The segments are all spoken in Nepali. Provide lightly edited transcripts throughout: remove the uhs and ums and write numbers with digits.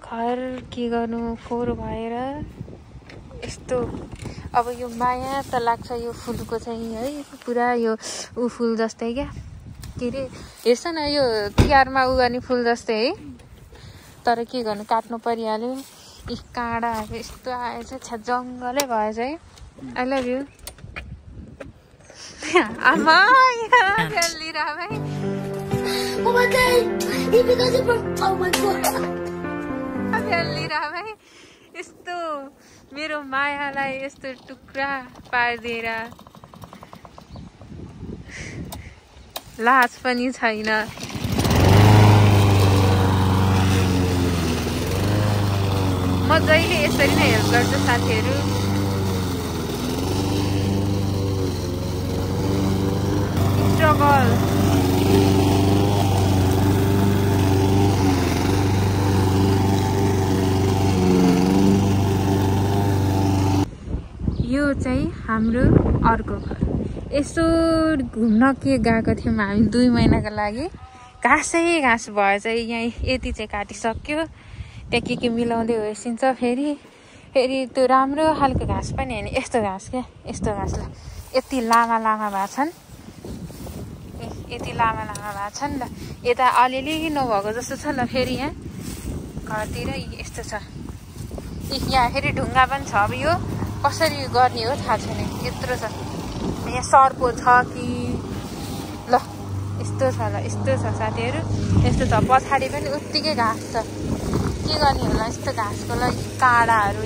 घर के गर्नु फोहोर भएर यस्तो। अब यो माया त लाग्छ यो फुलको चाहिँ है, पुरा यो ऊ फुल जस्तै क्या, के अरे हेर्छ न यो तिहारमा उगाउने फुल जस्तै है। तर के गर्नु, काट्नु परिहाल्यो। यी काँडाहरू यस्तो आएछ, छ्या जङ्गलै भएछ है। आई लभ यु आमा। लिएर भाइ भाइ यस्तो मेरो मायालाई यस्तो टुक्रा पारिदिएर लाज पनि छैन। म जहिले यसरी नै हेल्प गर्छु साथीहरू। स्ट्रगल यो चाहिँ हाम्रो अर्को घर। यसो घुम्न के गएको थियौँ हामी 2 महिनाको लागि। घाँसै घाँस भएछ, यहाँ यति चाहिँ काटिसक्यो। त्यहाँ के मिलाउँदै होइसिन्छ। फेरि त्यो राम्रो खालको घाँस पनि होइन, यस्तो घाँस क्या, यस्तो घाँसलाई यति लामा लामा भएको छन्, यति लामा लामा भएको छन् ल। यता अलिअलि नभएको जस्तो छ ल। फेरि यहाँ घरतिर यस्तो छ। यहाँ फेरि ढुङ्गा पनि छ। अब यो कसरी गर्ने हो थाहा छैन, यत्रो छ। यहाँ सर्पो छ कि ल, यस्तो छ ल, यस्तो छ साथीहरू, यस्तो छ। पछाडि पनि उत्तिकै घाँस छ। के गर्ने होला यस्तो घाँसको लागि। काँडाहरू,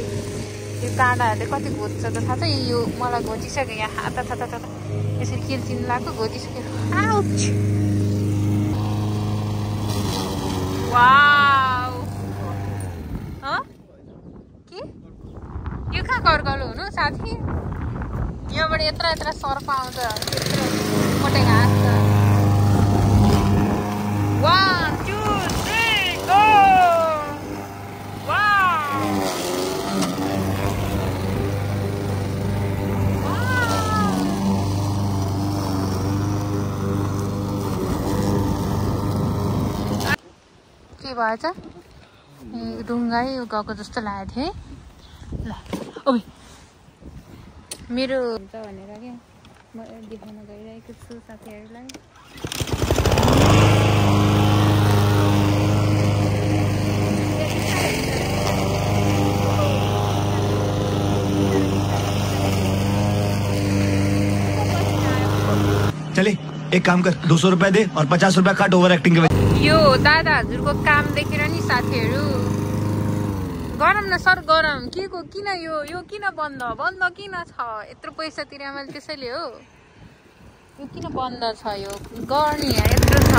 यो काँडाहरूले कति घोच्छ त थाहा छ। यो मलाई घोचिसक्यो, यहाँ हात थाहा यसरी किल्चिन लगाएको घोचिसक्यो। Ouch wow. के यो कहाँ कर्कलो हुनु साथी? यहाँबाट यत्रा सर्प आउँछ, यत्रो मोटे घाँस छ। 1 2 3 गो। के भएछ? ढुङ्गै गएको जस्तो लागेको थियो है। ल ओइ मेरो हुन्छ भनेर क्या म देखाउन गइरहेको छु साथीहरूलाई। चले एक काम कर, 200 रुपए दे और 50 रुपए काट ओभर एक्टिंग के। यो दादा हजुरको काम देखेर नि साथीहरू गरम न सर, गरम के को किन यो किन बन्द किन छ? यत्रो पैसा तिरे मैले त्यसैले हो। यो किन बन्द छ? यो गर्ने यत्रो छ,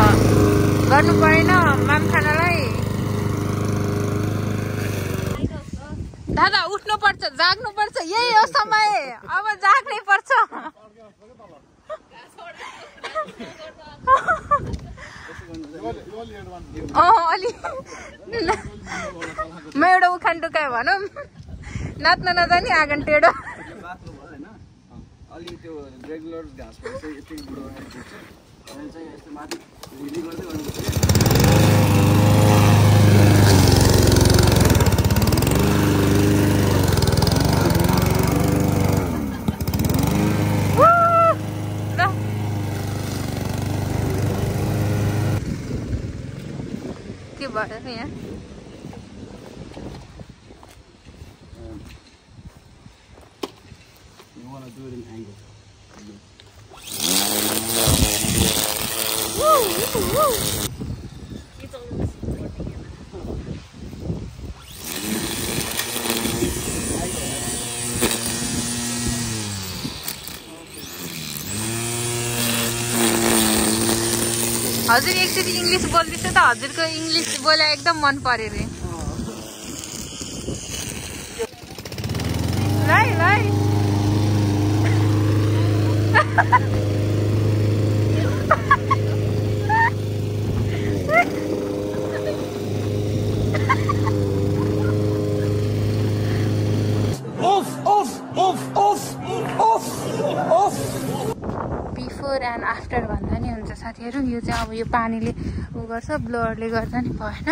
गर्नु परेन माम खानालाई। दादा उठ्नु पर्छ, जाग्नु पर्छ, यही हो समय, अब जाग्नै पर्छ। अलि म एउटा उखान टुकायो भनौँ, नाच्न नजाने आँगन टेढो। अलि त्यो रेगुलर घाँस चाहिँ यति बुढो हुन्छ, अनि चाहिँ यस्तो माथि ढिली गर्दै गर्नुपर्छ। के भयो यहाँ? You want to do it in angle. हजुर एकचोटि इङ्ग्लिस बोल्दैछ त, हजुरको इङ्ग्लिस बोले एकदम मन पर्यो रे। लाई बिफोर एन्ड आफ्टर भन्दा नि हुन्छ साथीहरू। यो चाहिँ अब यो पानीले उ गर्छ, ब्लोअरले गर्दा नि भएन।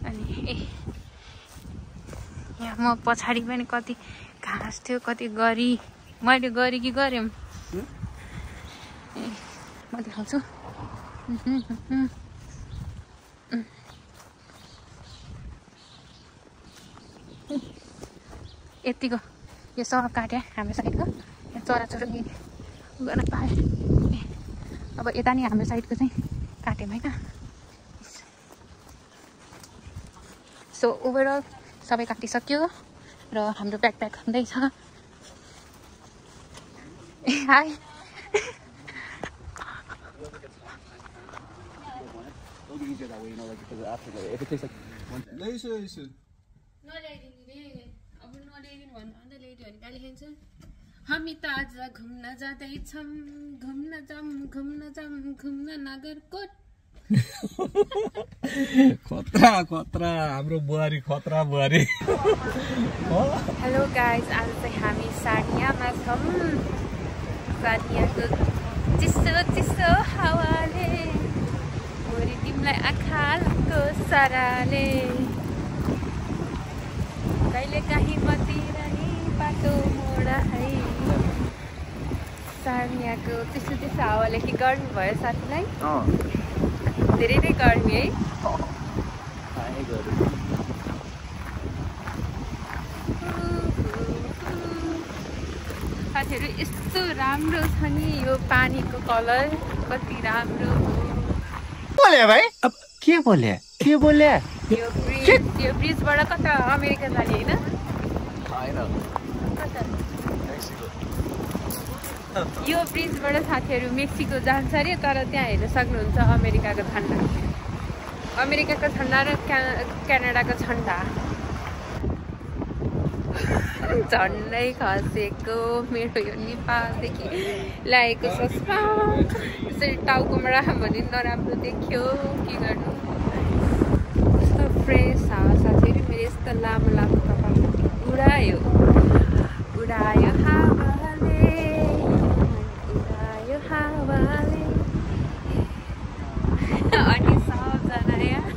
अनि यहाँ म पछाडि पनि कति घाँस थियो कति गरी मैले गरेँ कि गरेँ म देखाउँछु यतिको यो सब काट्यो हाम्रो साइडको चराचुरुङ्गी गर्न पाएँ अब यता नि हाम्रो साइडको चाहिँ काट्यौँ होइन सो ओभरअल सबै काटिसक्यो र हाम्रो ब्याकप्याक हुँदैछ हाई हामी त आज घुम्न जाँदैछौँ घुम्न घुम्न नगरकोट खतरा खतरा हाम्रो बुहारी खतरा बुहारी हेलो गाइज आज चाहिँ हामी सानियामा छौँ सानियाको चिसो चिसो हावाले भोलि तिमीलाई आँखा लाग्दो सराले कहिले काहीँ मतिरही बाटो मोडा है सानियाको चिसो चिसो हावाले के गर्मी भयो साथीलाई धेरै नै गर्मी है साथीहरू यस्तो राम्रो छ नि यो पानीको कलर कति राम्रो बोले भाई अब के बोले यो ब्रिजबाट कता अमेरिका जाने होइन यो ब्रिजबाट साथीहरू मेक्सिको जान्छ अरे तर त्यहाँ हेर्न सक्नुहुन्छ अमेरिकाको झन्डा र क्यानाडाको झन्डा झन्डै खसेको मेरो यो नेपालदेखि ल्याएको सस्ता यसरी टाउकोमा राख्यो भने नराम्रो देख्यो के गर्नु कस्तो फ्रेस हावा साथीहरू मेरो यस्तो लामो लामो कपाल उडायो हावाले अनि सबजना यहाँ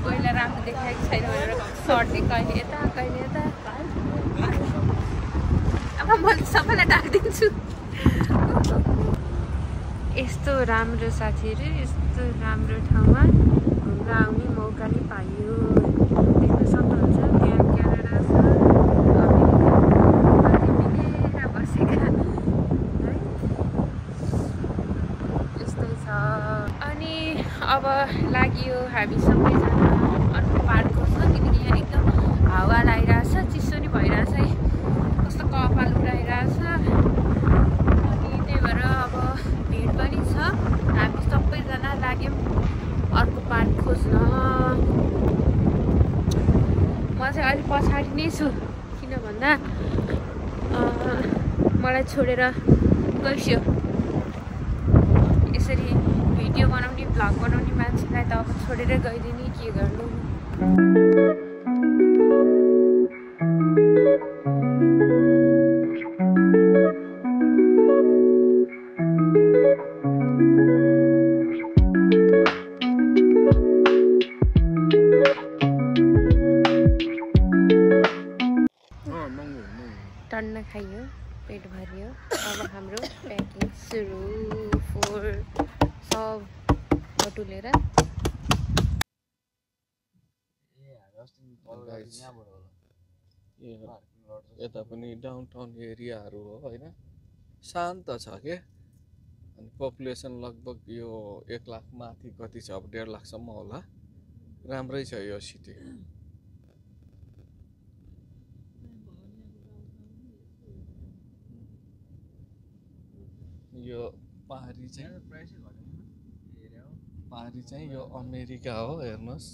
पहिला राम्रो देखाएको छैन भनेर सर्टले कहिले यता अब म सबैलाई ढाकिदिन्छु यस्तो राम्रो साथीहरू यस्तो राम्रो ठाउँमा घुम्न आउने मौका नै पाइयो देख्न सक्नुहुन्छ त्यहाँ क्यानाडा छ अमेरिका बसेका है यस्तै छ अनि अब लाग्यो हामी सबैजना अर्को पार्कको छ किनकि यहाँ एकदम हावा लगाइरहेछ चिसो नि भइरहेछ है कस्तो कपाल उडाइरहेछ अनि त्यही भएर अब भिड पनि छ हामी सबैजना लाग्यौँ अर्को पार्क खोज्न म चाहिँ अलिक पछाडि नै छु किन भन्दा मलाई छोडेर गइस्यो यसरी भिडियो बनाउने भ्लग बनाउने मान्छेलाई त अब छोडेर गइदिने के गर्नु टन्न खाइयो पेट भरियो अब हाम्रो प्याकिङ सुरु फोर सब बटुलेर यता पनि डाउनटाउन एरियाहरू हो होइन शान्त छ के अनि पपुलेसन लगभग यो 1 लाख माथि कति छ अब 1.5 लाखसम्म होला राम्रै छ यो सिटी यो पहाडी चाहिँ यो अमेरिका हो हेर्नुहोस्